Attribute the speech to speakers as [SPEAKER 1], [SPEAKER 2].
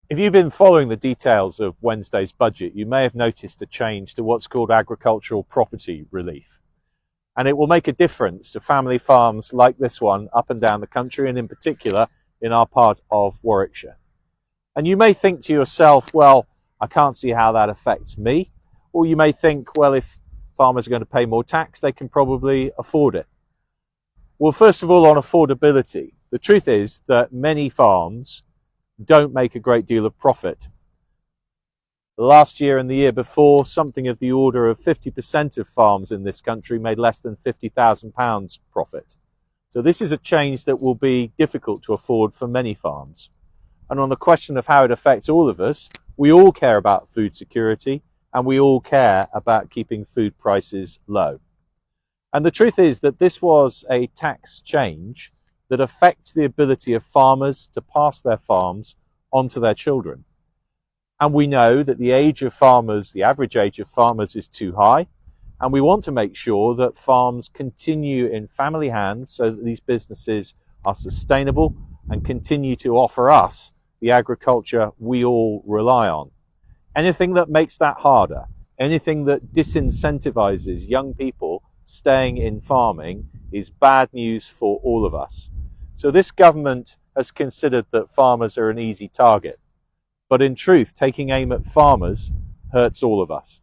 [SPEAKER 1] If you've been following the details of Wednesday's budget, you may have noticed a change to what's called agricultural property relief. And it will make a difference to family farms like this one up and down the country, and in particular in our part of Warwickshire. And you may think to yourself, well, I can't see how that affects me. Or you may think, well, if farmers are going to pay more tax, they can probably afford it. Well, first of all, on affordability, the truth is that many farms don't make a great deal of profit. Last year and the year before, something of the order of 50% of farms in this country made less than £50,000 profit. So this is a change that will be difficult to afford for many farms. And on the question of how it affects all of us, we all care about food security and we all care about keeping food prices low. And the truth is that this was a tax change that affects the ability of farmers to pass their farms on to their children. And we know that the age of farmers, the average age of farmers, is too high. And we want to make sure that farms continue in family hands so that these businesses are sustainable and continue to offer us the agriculture we all rely on. Anything that makes that harder, anything that disincentivizes young people staying in farming is bad news for all of us. So this government has considered that farmers are an easy target. But in truth, taking aim at farmers hurts all of us.